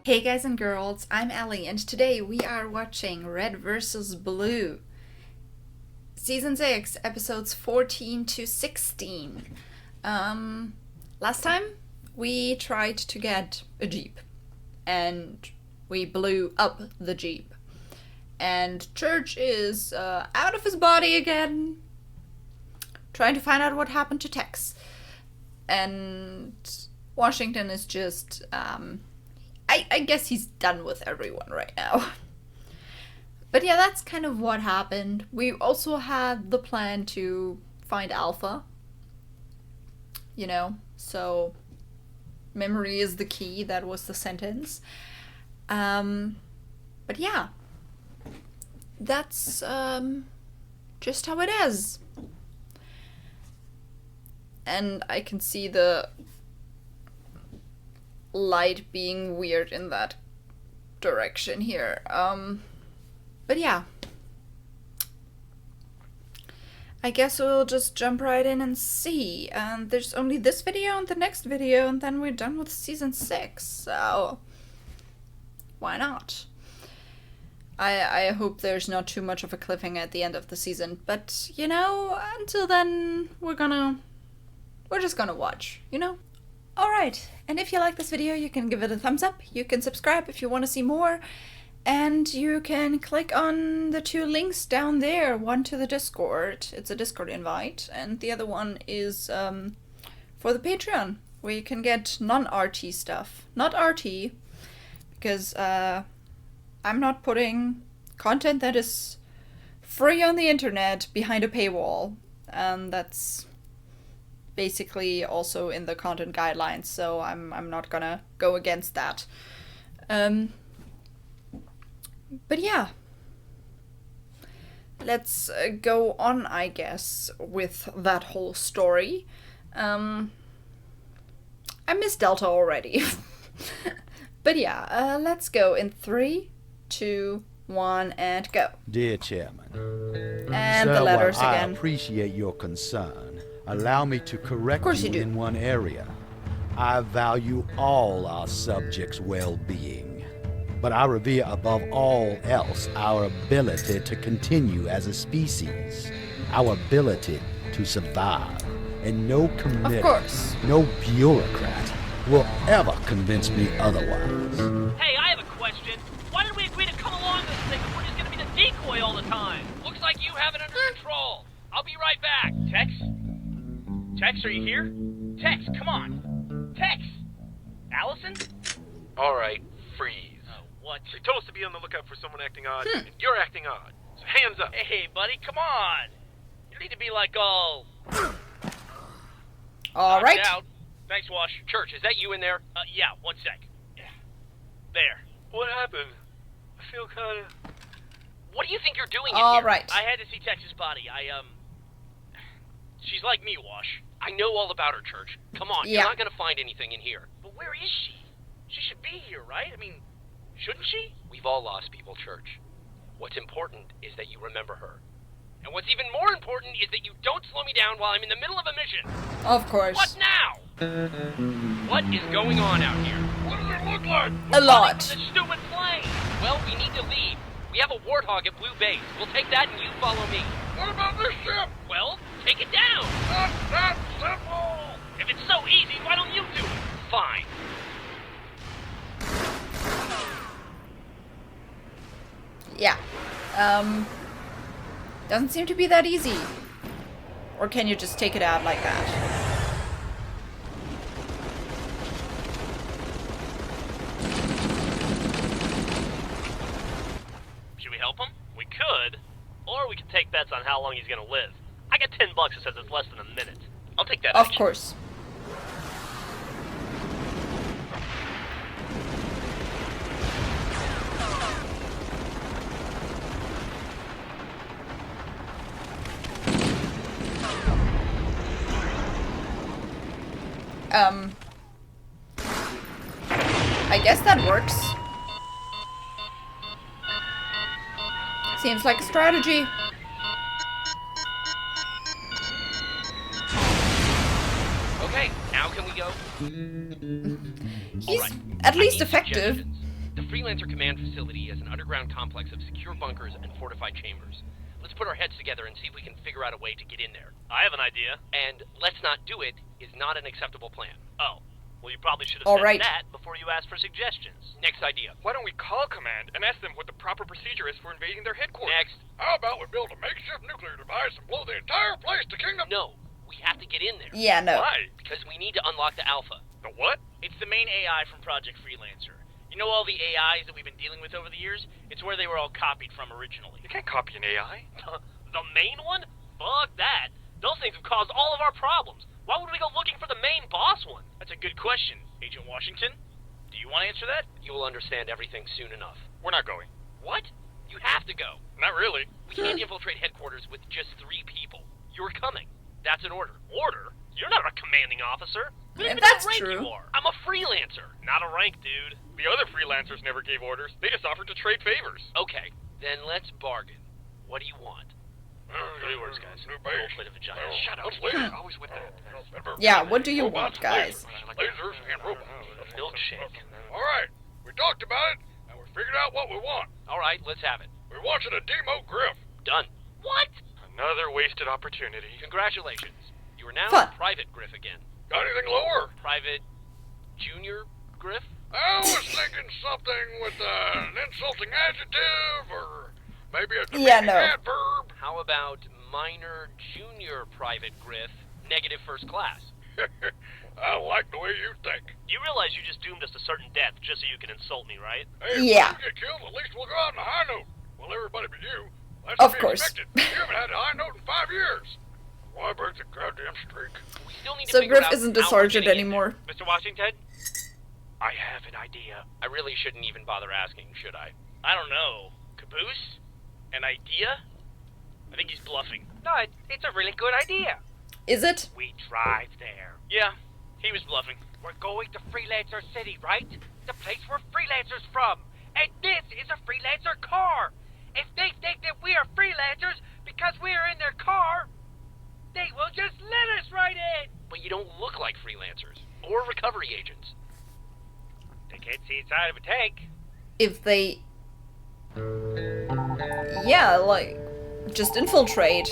Hey guys and girls, I'm Allie, and today we are watching Red vs. Blue. Season 6, episodes 14 to 16. Last time we tried to get a Jeep, and we blew up the Jeep. And Church is out of his body again, trying to find out what happened to Tex. And Washington is just, I guess he's done with everyone right now. But yeah, that's kind of what happened. We also had the plan to find Alpha. You know, so memory is the key, that was the sentence. But yeah, that's just how it is. And I can see the light being weird in that direction here. But yeah. I guess we'll just jump right in and see. And there's only this video and the next video, and then we're done with season 6, so why not? I hope there's not too much of a cliffhanger at the end of the season, but you know, until then we're just gonna watch, you know? Alright, and if you like this video, you can give it a thumbs up, you can subscribe if you want to see more, and you can click on the 2 links down there, one to the Discord, it's a Discord invite, and the other one is for the Patreon, where you can get non-RT stuff. Not RT, because I'm not putting content that is free on the internet behind a paywall, and that's basically also in the content guidelines, so I'm not gonna go against that. But yeah, let's go on, I guess, with that whole story. I miss Delta already. But yeah, let's go in 3, 2, 1, and go. Dear Chairman, And sir, the letters while again. I appreciate your concern, allow me to correct course you you do. in one area. I value all our subjects' well-being, but I revere above all else our ability to continue as a species, our ability to survive, and no committee, Of course. no bureaucrat will ever convince me otherwise. Hey, I have a question. Why did we agree to come along this thing if we're just gonna be the decoy all the time? Looks like you have it under control. I'll be right back. Tex? Tex, are you here? Tex, come on. Tex! Allison? Alright, freeze. Oh, what? They told us to be on the lookout for someone acting odd, and you're acting odd. So hands up. Hey, buddy, come on. You need to be like all... Alright. knocked out. Thanks, Wash. Church, is that you in there? Yeah, one sec. Yeah. There. What happened? I feel kinda... What do you think you're doing in All here? right. I had to see Tex's body. She's like me, Wash. I know all about her, Church. Come on, Yeah. you're not gonna find anything in here. But where is she? She should be here, right? I mean, shouldn't she? We've all lost people, Church. What's important is that you remember her. And what's even more important is that you don't slow me down while I'm in the middle of a mission. Of course. What now? What is going on out here? What does it look like? A lot. The stupid plane! Well, we need to leave. We have a Warthog at Blue Base. We'll take that and you follow me. What about this ship? Well, take it down! Not that simple! If it's so easy, why don't you do it? Fine. Yeah. Doesn't seem to be that easy. Or can you just take it out like that? Should we help him? We could. Or we could take bets on how long he's gonna live. I got $10 that says it's less than a minute. I'll take that Of action. course. I guess that works. Seems like a strategy. Okay, now can we go? He's Alright, at I least need effective. suggestions. The Freelancer Command Facility is an underground complex of secure bunkers and fortified chambers. Let's put our heads together and see if we can figure out a way to get in there. I have an idea. And let's not do it is not an acceptable plan. Oh. Well, you probably should have All said right. that before you asked for suggestions. Next idea. Why don't we call Command and ask them what the proper procedure is for invading their headquarters? Next. How about we build a makeshift nuclear device and blow the entire place to kingdom? No, we have to get in there. Yeah, no. Why? Because we need to unlock the Alpha. The what? It's the main AI from Project Freelancer. You know all the AIs that we've been dealing with over the years? It's where they were all copied from originally. You can't copy an AI. The main one? Fuck that. Those things have caused all of our problems. Why would we go looking for the main boss one? That's a good question, Agent Washington. Do you want to answer that? You will understand everything soon enough. We're not going. What? You have to go. Not really. We can't infiltrate headquarters with just 3 people. You're coming. That's an order. Order? You're not a commanding officer. We Yeah, don't even know that's what rank true. you are. I'm a freelancer. Not a rank, dude. The other freelancers never gave orders. They just offered to trade favors. Okay, then let's bargain. What do you want? Three words, guys. New Roll base. play the vagina. Well, Shut up. those lasers, always with that. Yeah, what do you Robots want, and guys? Lasers and robots. Milkshake. All right, we talked about it, and we figured out what we want. All right, let's have it. We want you to demo Griff. Done. What? Another wasted opportunity. Congratulations. You are now Fun. Private Griff again. Got anything lower? Private Junior Griff? I was thinking something with an insulting adjective, or maybe a Yeah, demeaning no. adverb. How about Minor Junior Private Griff, negative first class? I like the way you think. You realize you just doomed us to certain death just so you can insult me, right? Hey, Yeah. if you get killed, at least we'll go out on a high note. Well, everybody but you. That's Of to be course. expected. You haven't had a high note in 5 years. Why break the goddamn streak? We still need to So figure Griff out isn't a how we're sergeant getting in anymore. Mr. Washington? I have an idea. there. I really shouldn't even bother asking, should I? I don't know. Caboose? An idea? I think he's bluffing. No, it's a really good idea. Is it? We drive there. Yeah, he was bluffing. We're going to Freelancer City, right? The place where freelancers from. And this is a freelancer car. If they think that we are freelancers because we are in their car, they will just let us right in. But you don't look like freelancers or recovery agents. They can't see inside of a tank. If they... Yeah, like, just infiltrate.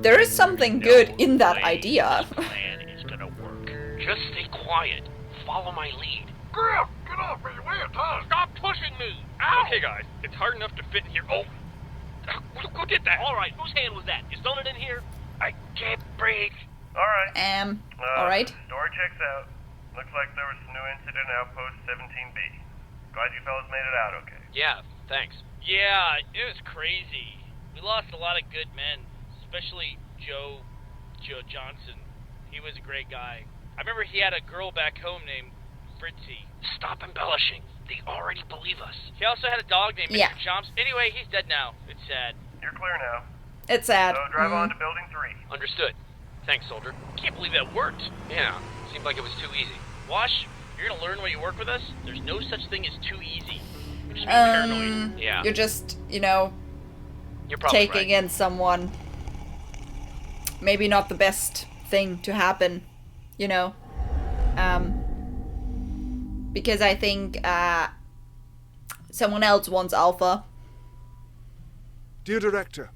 There is something good in that idea. This plan is gonna work. Just stay quiet. Follow my lead. Griff, get off me. Way of time. Stop pushing me! Okay, guys. It's hard enough to fit in here. Oh, who did that? Alright, whose hand was that? Is Donut in here? I can't breathe. Alright. Alright. Story checks out. Looks like there was some new incident at Outpost 17B. Glad you fellas made it out okay. Yeah, thanks. Yeah, it was crazy. We lost a lot of good men, especially Joe Johnson. He was a great guy. I remember he had a girl back home named Fritzy. Stop embellishing. They already believe us. He also had a dog named Yeah. Mr. Chomps. Anyway, he's dead now. It's sad. You're clear now. It's sad. So drive on to Building 3. Understood. Thanks, soldier. Can't believe that worked. Yeah, seemed like it was too easy. Wash, you're gonna learn when you work with us. There's no such thing as too easy. You're just being paranoid. Yeah. You're just, you know, You're probably taking right. in someone. Maybe not the best thing to happen, you know. Because I think someone else wants Alpha. Dear Director,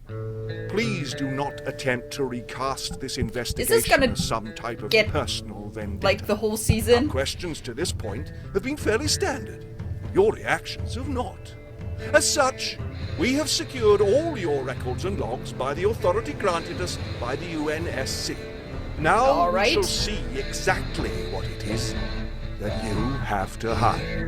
please do not attempt to recast this investigation this gonna as some type of get, personal vendetta. like, the whole Our season? questions to this point have been fairly standard. Your reactions have not. As such, we have secured all your records and logs by the authority granted us by the UNSC. Now All right. we shall see exactly what it is that you have to hide.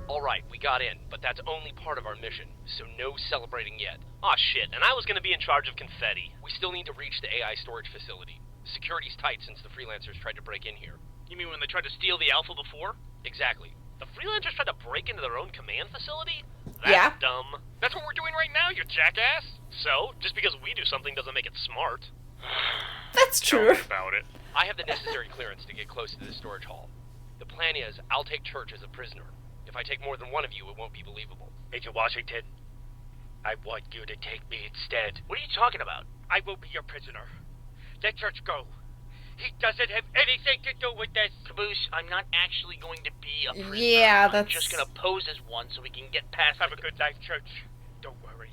Alright, we got in, but that's only part of our mission, so no celebrating yet. Aw, shit, and I was gonna be in charge of confetti. We still need to reach the AI storage facility. Security's tight since the freelancers tried to break in here. You mean when they tried to steal the Alpha before? Exactly. The freelancers tried to break into their own command facility? That's Yeah. dumb. That's what we're doing right now, you jackass! So, just because we do something doesn't make it smart. That's Tell true. me about it. I have the necessary clearance to get close to the storage hall. The plan is, I'll take Church as a prisoner. If I take more than one of you, it won't be believable. Agent Washington, I want you to take me instead. What are you talking about? I will be your prisoner. Let Church go. He doesn't have anything to do with this. Caboose, I'm not actually going to be a prisoner. Yeah, I'm that's... just gonna pose as one so we can get past Have a good night, Church. Don't worry.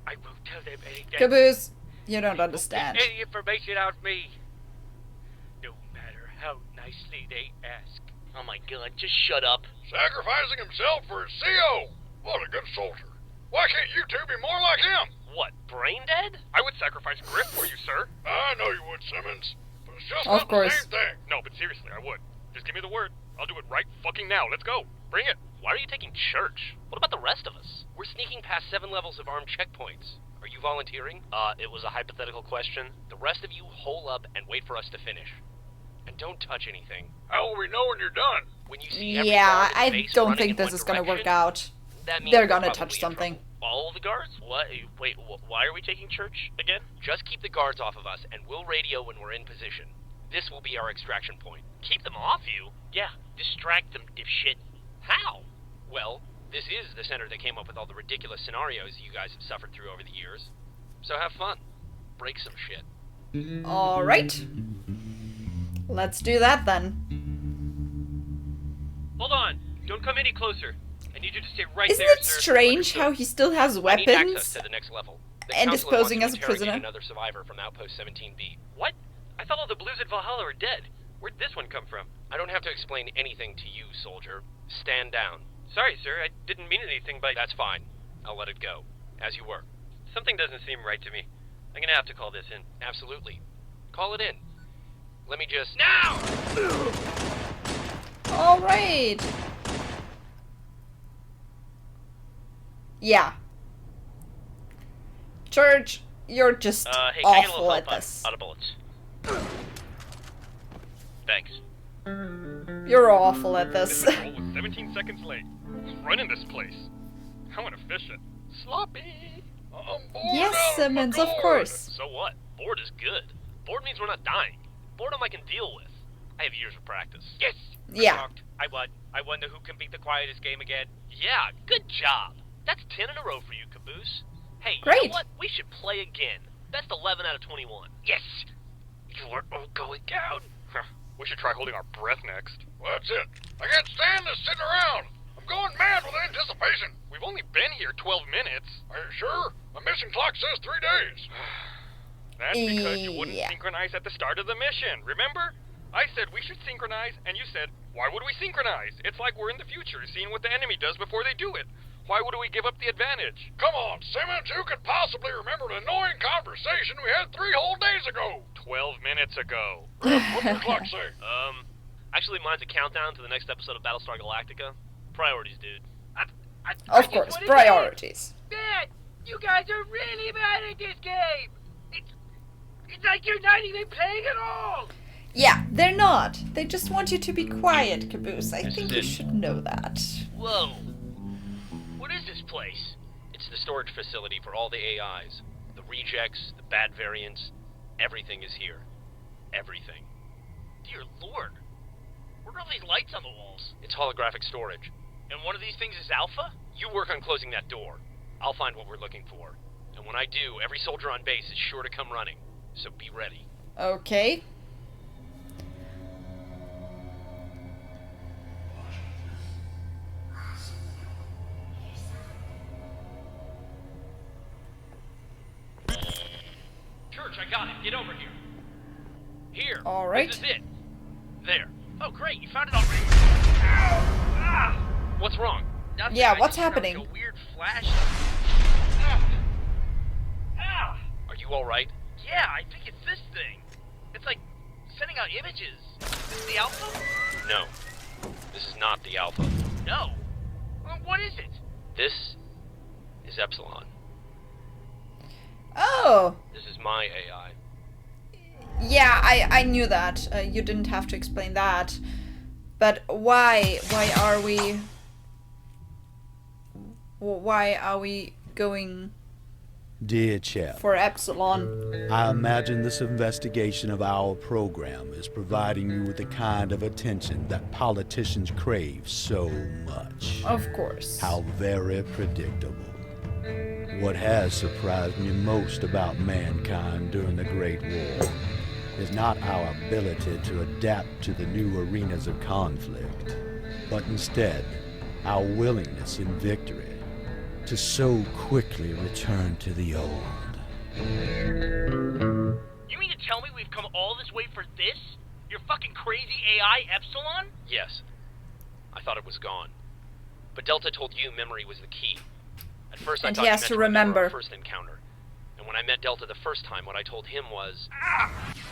I won't tell them anything. Caboose, you don't They won't understand. get any information out of me. No matter how nicely they ask. Oh my god, just shut up. Sacrificing himself for his CO. What a good soldier. Why can't you two be more like him? What, brain dead? I would sacrifice Griff for you, sir. I know you would, Simmons. But it's just Of not course. the same thing. No, but seriously, I would. Just give me the word. I'll do it right fucking now. Let's go. Bring it. Why are you taking church? What about the rest of us? We're sneaking past 7 levels of armed checkpoints. Are you volunteering? It was a hypothetical question. The rest of you hole up and wait for us to finish. And don't touch anything. How will we know when you're done? When you see every Yeah, guard in I base don't running think in this one is gonna work direction, out. that means They're we're gonna probably touch in something. trouble. All the guards? What? Wait, why are we taking church again? Just keep the guards off of us, and we'll radio when we're in position. This will be our extraction point. Keep them off you? Yeah, distract them, dipshit. How? Well, this is the center that came up with all the ridiculous scenarios you guys have suffered through over the years. So have fun. Break some shit. Alright. Let's do that then. Hold on. Don't come any closer. I need you to stay right Isn't there, it sir. strange how he still has I need access weapons? to the next level. The and is counselor wants posing to as a interrogate prisoner? Another survivor from Outpost 17B. What? I thought all the blues at Valhalla are dead. Where'd this one come from? I don't have to explain anything to you, soldier. Stand down. Sorry, sir. I didn't mean anything by... That's fine. I'll let it go. As you were. Something doesn't seem right to me. I'm gonna have to call this in. Absolutely. Call it in. Let me just... Now! Alright. Yeah. Church, you're just Hey, can I get a little awful help? at this. Out of bullets. Thanks. You're awful at This this. patrol was 17 seconds late. Who's running this place? I want to fish it. Sloppy. I'm bored Yes, out of my Simmons, of gourd. course. So what? Bored is good. Bored means we're not dying. Boredom I can deal with. I have years of practice. Yes. Yeah. Talked. I won. I wonder who can beat the quietest game again. Yeah, good job. That's 10 in a row for you, Caboose. Hey, you Great. know what? We should play again. Best 11 out of 21. Yes. You are all going down. We should try holding our breath next. Well, that's it. I can't stand this sitting around. I'm going mad with anticipation. We've only been here 12 minutes. Are you sure? My mission clock says 3 days. That's because you wouldn't Yeah. synchronize at the start of the mission, remember? I said we should synchronize, and you said, why would we synchronize? It's like we're in the future, seeing what the enemy does before they do it. Why would we give up the advantage? Come on, Simmons. Who could possibly remember an annoying conversation we had 3 whole days ago? 12 minutes ago. What's your clock say? Actually, mine's a countdown to the next episode of Battlestar Galactica. Priorities, dude. Of course, priorities. Man, you guys are really bad at this game. It's like you're not even playing at all. Yeah, they're not. They just want you to be quiet, Caboose. I This think is you it. should know that. Whoa. What is this place? It's the storage facility for all the AIs. The rejects, the bad variants. Everything is here. Everything. Dear Lord. What are all these lights on the walls? It's holographic storage. And one of these things is Alpha? You work on closing that door. I'll find what we're looking for. And when I do, every soldier on base is sure to come running. So be ready. Okay. Church, I got it. Get over here. Here. All right. This is it. There. Oh, great. You found it already. Ow! Ah! What's wrong? Nothing. Yeah, I what's just felt happening? A weird flash. Ah! Ah! Are you all right? Yeah, I think it's this thing. It's like sending out images. Is this the Alpha? No. This is not the Alpha. No. Well, what is it? This is Epsilon. Oh. This is my AI. Yeah, I knew that. You didn't have to explain that. But why? Why are we... Why are we going Dear Chap, for Epsilon? I imagine this investigation of our program is providing you with the kind of attention that politicians crave so much. Of course. How very predictable. What has surprised me most about mankind during the Great War is not our ability to adapt to the new arenas of conflict, but instead our willingness in victory to so quickly return to the old. You mean to tell me we've come all this way for this? Your fucking crazy AI Epsilon? Yes. I thought it was gone. But Delta told you memory was the key. At first I And thought he you has meant to remember remember. our first encounter. And when I met Delta the first time, what I told him was,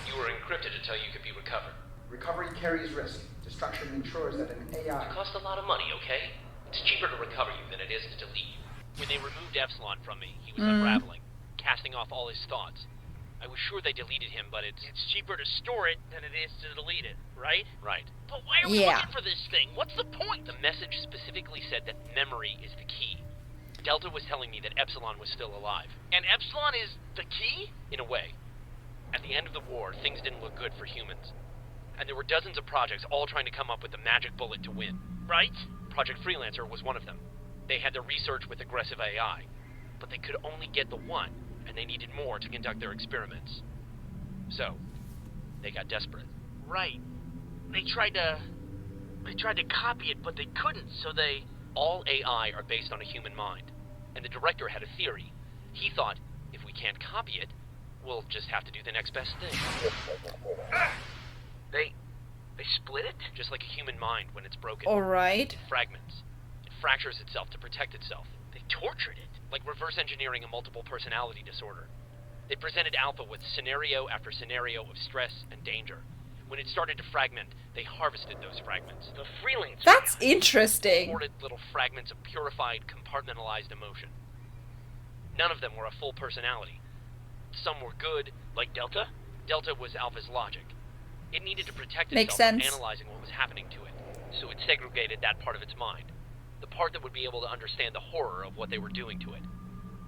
you were encrypted until you could be recovered. Recovery carries risk. Destruction ensures that an AI... It costs a lot of money, okay? It's cheaper to recover you than it is to delete you. When they removed Epsilon from me, he was unraveling, casting off all his thoughts. I was sure they deleted him, but it's cheaper to store it than it is to delete it, right? right. But why are we Yeah. looking for this thing? What's the point? The message specifically said that memory is the key. Delta was telling me that Epsilon was still alive. And Epsilon is the key? In a way. At the end of the war, things didn't look good for humans. And there were dozens of projects all trying to come up with the magic bullet to win. Right? Project Freelancer was one of them. They had their research with aggressive AI, but they could only get the one, and they needed more to conduct their experiments. So, they got desperate. Right. They tried to copy it, but they couldn't, so they... All AI are based on a human mind, and the director had a theory. He thought, if we can't copy it, we'll just have to do the next best thing. They split it? Just like a human mind when it's broken. Alright. Fragments. It fractures itself to protect itself. They tortured it. Like reverse engineering a multiple personality disorder. They presented Alpha with scenario after scenario of stress and danger. When it started to fragment, they harvested those fragments. The freelancer. That's interesting. Hoarded little fragments of purified, compartmentalized emotion. None of them were a full personality. Some were good, Like Delta? Delta was Alpha's logic. It needed to protect Makes itself from sense. analyzing what was happening to it, so it segregated that part of its mind. The part that would be able to understand the horror of what they were doing to it.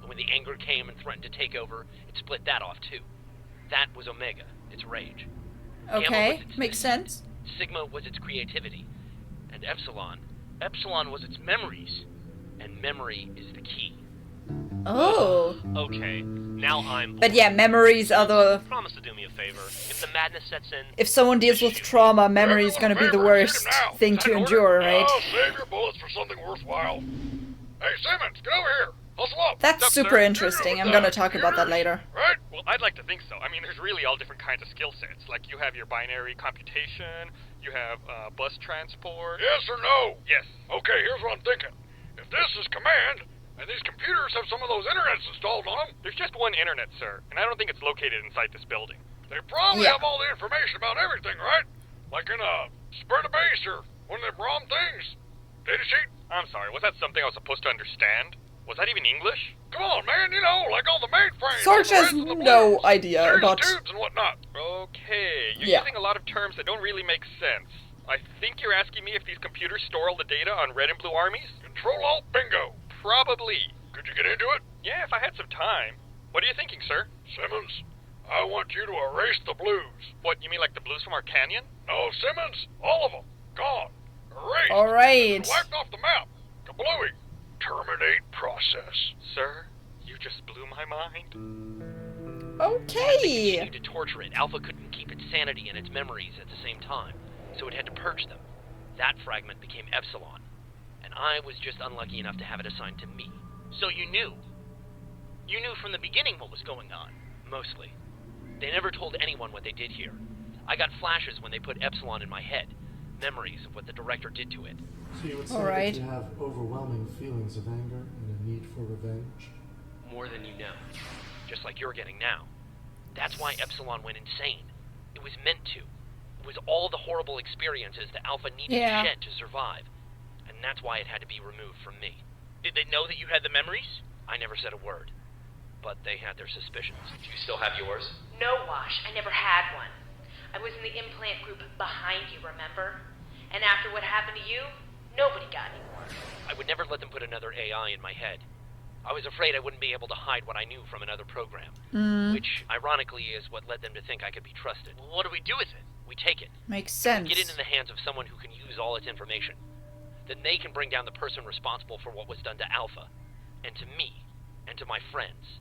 And when the anger came and threatened to take over, it split that off too. That was Omega, its rage. Gamma was Okay, its makes deceit. sense. Sigma was its creativity. And Epsilon Was its memories. and memory is the key. Oh. Okay, now I'm bored. But yeah, memories are the... Promise to do me a favor. If the madness sets in, If someone deals with trauma, memory is gonna be the worst thing to endure, right? I'll save your bullets for something worthwhile. Hey, Simmons, get over here. Hustle up. That's What's up, super sir? interesting. I'm gonna talk about that later. Right? Well, I'd like to think so. I mean, there's really all different kinds of skill sets. Like, you have your binary computation, you have bus transport. Yes or no? Yes. Okay, here's what I'm thinking. If this is command, and these computers have some of those internets installed on them, There's just one internet, sir, and I don't think it's located inside this building. they probably Yeah. have all the information about everything, right? Like in a spread of base or one of them ROM things. Data sheet? I'm sorry, was that something I was supposed to understand? Was that even English? Come on, man, you know, like all the mainframes. Sarge and the has reds and the no blues, idea series of about... tubes and whatnot. Okay, you're Yeah. using a lot of terms that don't really make sense. I think you're asking me if these computers store all the data on red and blue armies? Control-Alt-Bingo. Probably. Could you get into it? Yeah, if I had some time. What are you thinking, sir? Simmons, I want you to erase the blues. What, you mean like the blues from our canyon? No, Simmons, all of them. Gone. Erased. Alright. Wiped off the map. Kablooey. Terminate process. Sir, you just blew my mind. Okay. continued to torture it. Alpha couldn't keep its sanity and its memories at the same time, so it had to purge them. That fragment became Epsilon, and I was just unlucky enough to have it assigned to me. So you knew. You knew from the beginning what was going on. Mostly. They never told anyone what they did here. I got flashes when they put Epsilon in my head, memories of what the director did to it. So you would say Alright. that you have overwhelming feelings of anger and a need for revenge? More than you know. Just like you're getting now. That's why Epsilon went insane. It was meant to. It was all the horrible experiences that Alpha needed Yeah. to shed to survive. And that's why it had to be removed from me. Did they know that you had the memories? I never said a word. But they had their suspicions. Do you still have yours? No, Wash, I never had one. I was in the implant group behind you, remember? And after what happened to you, nobody got any more. I would never let them put another AI in my head. I was afraid I wouldn't be able to hide what I knew from another program. Which, ironically, is what led them to think I could be trusted. Well, what do we do with it? We take it. Makes sense. Get it in the hands of someone who can use all its information. Then they can bring down the person responsible for what was done to Alpha, and to me, and to my friends.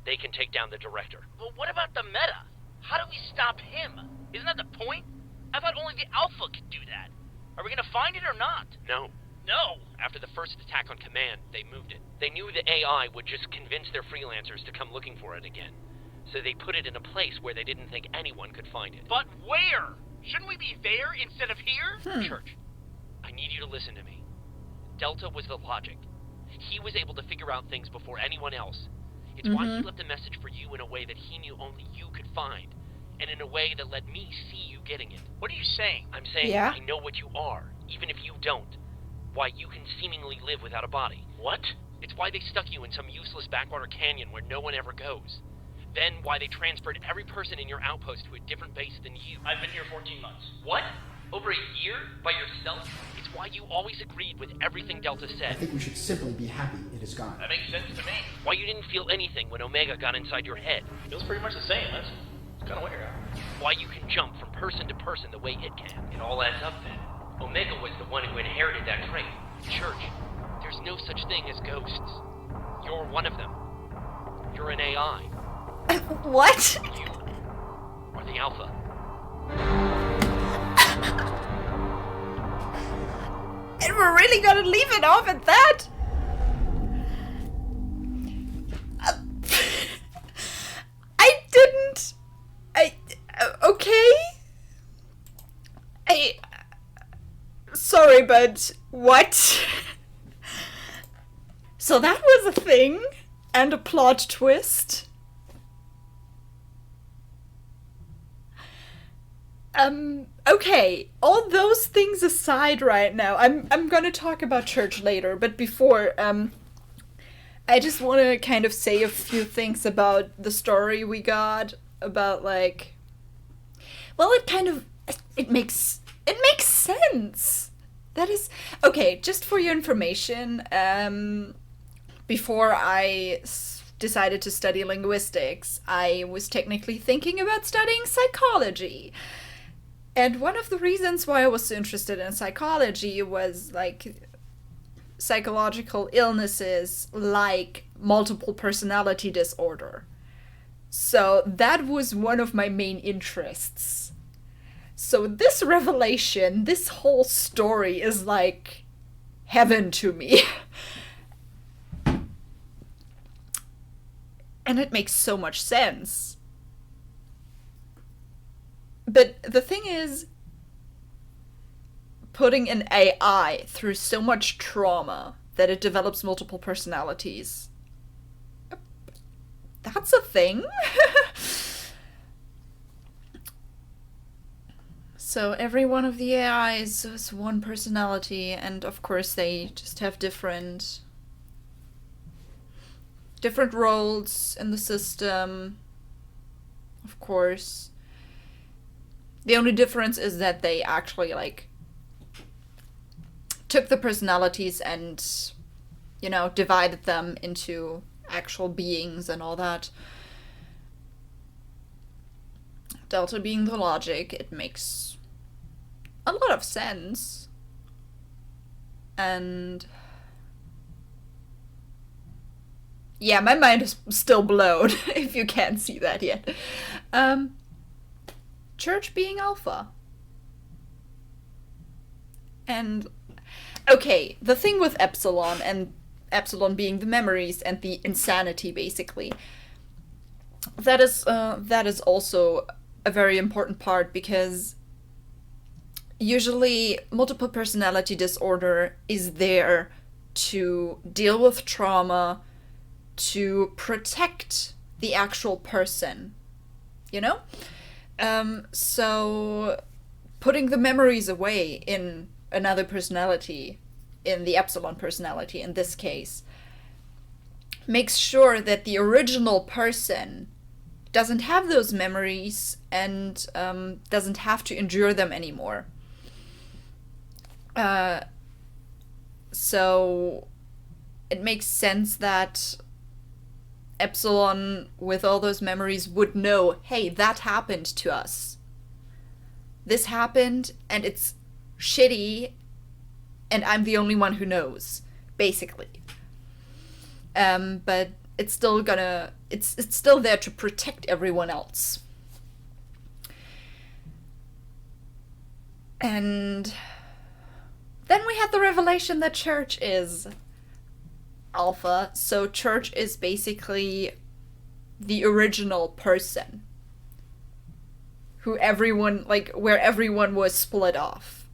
They can take down the director. Well, what about the meta? How do we stop him? Isn't that the point? I thought only the Alpha could do that. Are we gonna find it or not? No. No! After the first attack on Command, they moved it. They knew the AI would just convince their freelancers to come looking for it again. So they put it in a place where they didn't think anyone could find it. But where? Shouldn't we be there instead of here? Church, I need you to listen to me. Delta was the logic. He was able to figure out things before anyone else. It's why he left a message for you in a way that he knew only you could find, and in a way that let me see you getting it. What are you saying? I'm saying I know what you are, even if you don't. Why you can seemingly live without a body. What? It's why they stuck you in some useless backwater canyon where no one ever goes. Then why they transferred every person in your outpost to a different base than you. I've been here 14 months. What? Over a year? By yourself? It's why you always agreed with everything Delta I said. think we should simply be happy it is gone. That makes sense to me. Why you didn't feel anything when Omega got inside your head. Feels pretty much the same. That's kind of weird. Why you can jump from person to person the way it can. It all adds up then. Omega was the one who inherited that trait. Church, there's no such thing as ghosts. You're one of them. You're an AI. What? You are the Alpha. And we're really gonna leave it off at that? I didn't. Okay. Sorry, but what? So that was a thing and a plot twist. Okay, all those things aside right now, I'm gonna talk about church later, but before, I just want to kind of say a few things about the story we got, about, like, well, it makes sense. That is, okay, just for your information, before I decided to study linguistics, I was technically thinking about studying psychology. And one of the reasons why I was so interested in psychology was, like, psychological illnesses like multiple personality disorder. So that was one of my main interests. So this revelation, this whole story is like heaven to me. And it makes so much sense. But the thing is, putting an AI through so much trauma that it develops multiple personalities, that's a thing. So every one of the AIs is one personality, and of course they just have different roles in the system, of course. The only difference is that they actually, like, took the personalities and, you know, divided them into actual beings and all that. Delta being the logic, it makes a lot of sense. And yeah, my mind is still blown, if you can't see that yet. Church being Alpha. And, okay, the thing with Epsilon, and Epsilon being the memories and the insanity, basically, that is also a very important part, because usually multiple personality disorder is there to deal with trauma, to protect the actual person, you know? So putting the memories away in another personality, in the Epsilon personality in this case, makes sure that the original person doesn't have those memories and doesn't have to endure them anymore. So it makes sense that Epsilon, with all those memories, would know, hey, that happened to us. This happened, and it's shitty, and I'm the only one who knows, basically. But it's still it's still there to protect everyone else. And then we had the revelation that Church is Alpha, so Church is basically the original person who everyone, like, where everyone was split off.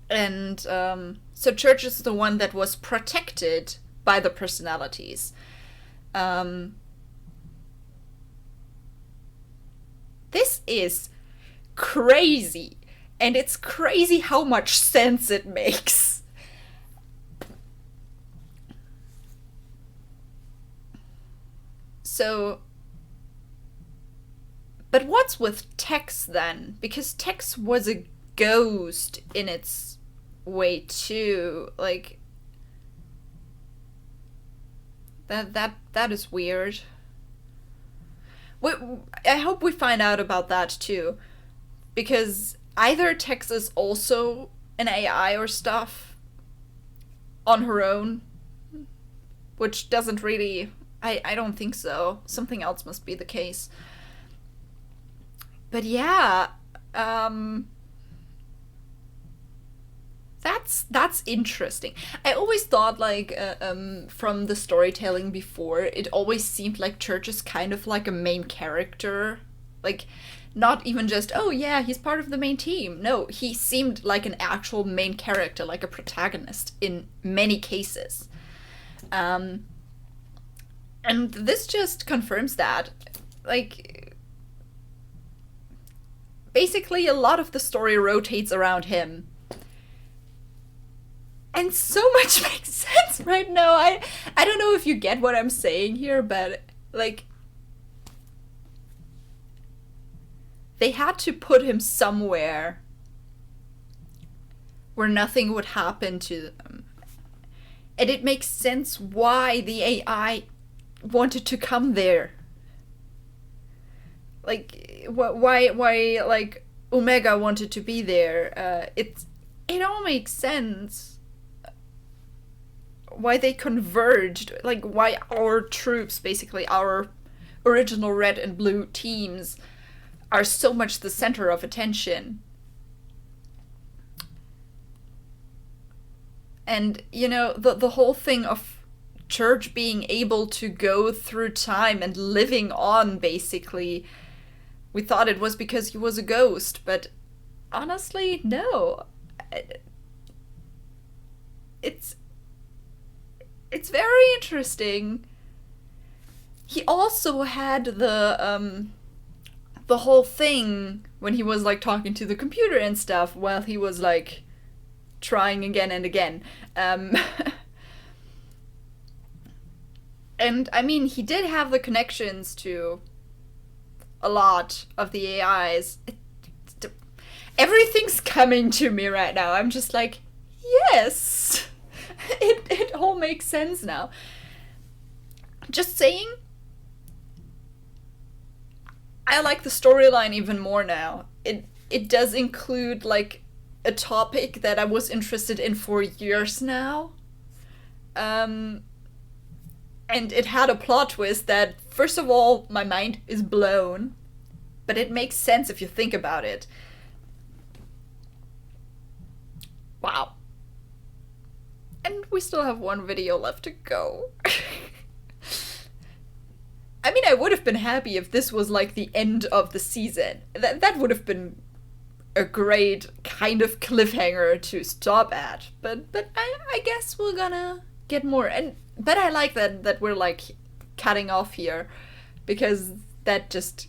And so Church is the one that was protected by the personalities. This is crazy, and it's crazy how much sense it makes. So, but what's with Tex then? Because Tex was a ghost in its way too. Like, that is weird. I hope we find out about that too, because either Tex is also an AI or stuff on her own, which doesn't really... I don't think so. Something else must be the case. But yeah, that's interesting. I always thought, like, from the storytelling before, it always seemed like Church is kind of like a main character. Like, not even just, oh yeah, he's part of the main team. No, he seemed like an actual main character, like a protagonist in many cases. And this just confirms that. Like, basically a lot of the story rotates around him. And so much makes sense right now. I don't know if you get what I'm saying here, but, like, they had to put him somewhere where nothing would happen to them. And it makes sense why the AI wanted to come there. Like, why like, Omega wanted to be there. It all makes sense. Why they converged, like, why our troops, basically our original red and blue teams, are so much the center of attention. And, you know, the whole thing of Church being able to go through time and living on, basically, we thought it was because he was a ghost, but honestly, no. It's very interesting. He also had the whole thing when he was, like, talking to the computer and stuff while he was, like, trying again and again. And, I mean, he did have the connections to a lot of the AIs. Everything's coming to me right now. I'm just like, yes! It all makes sense now. Just saying, I like the storyline even more now. It does include, like, a topic that I was interested in for years now. And it had a plot twist that, first of all, my mind is blown, but it makes sense if you think about it. Wow. And we still have one video left to go. I mean, I would have been happy if this was, like, the end of the season. That would have been a great kind of cliffhanger to stop at. But I guess we're gonna get more. But I like that we're, like, cutting off here, because that just...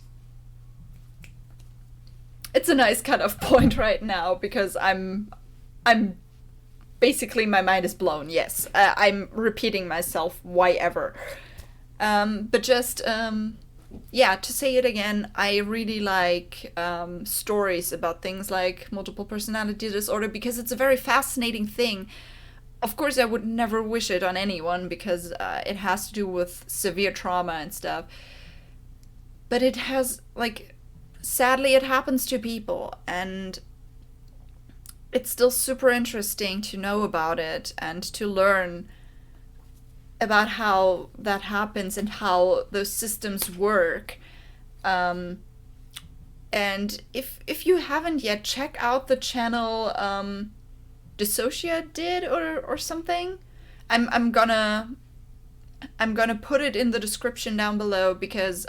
It's a nice cut-off point right now, because I'm basically, my mind is blown, yes. I'm repeating myself, why ever. But just, yeah, to say it again, I really like stories about things like multiple personality disorder, because it's a very fascinating thing. Of course, I would never wish it on anyone, because it has to do with severe trauma and stuff. But it has, like, sadly, it happens to people, and it's still super interesting to know about it and to learn about how that happens and how those systems work. And if you haven't yet, check out the channel Dissocia did or something. I'm gonna put it in the description down below, because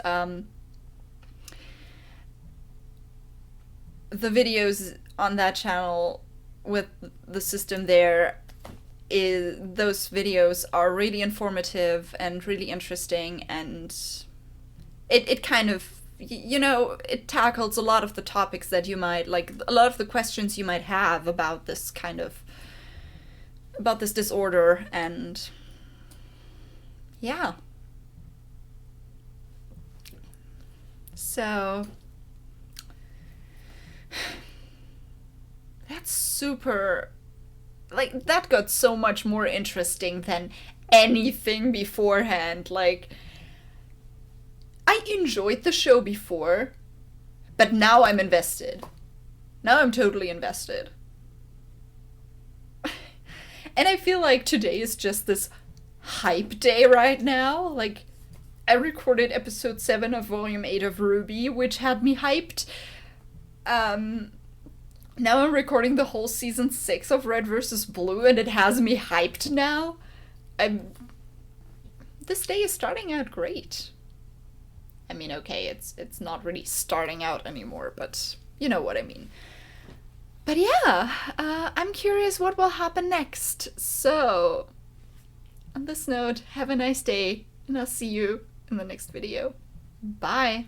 the videos on that channel with the system there, those videos are really informative and really interesting, and it kind of, you know, it tackles a lot of the topics that you might, like, a lot of the questions you might have about this kind of, about this disorder, and yeah. So that's super, like, that got so much more interesting than anything beforehand. Like, I enjoyed the show before, but now I'm invested. Now I'm totally invested. And I feel like today is just this hype day right now. Like, I recorded episode 7 of volume 8 of Ruby, which had me hyped. Now I'm recording the whole season 6 of Red vs. Blue, and it has me hyped now. This day is starting out great. I mean, okay, it's not really starting out anymore, but you know what I mean. But yeah, I'm curious what will happen next. So, on this note, have a nice day, and I'll see you in the next video. Bye!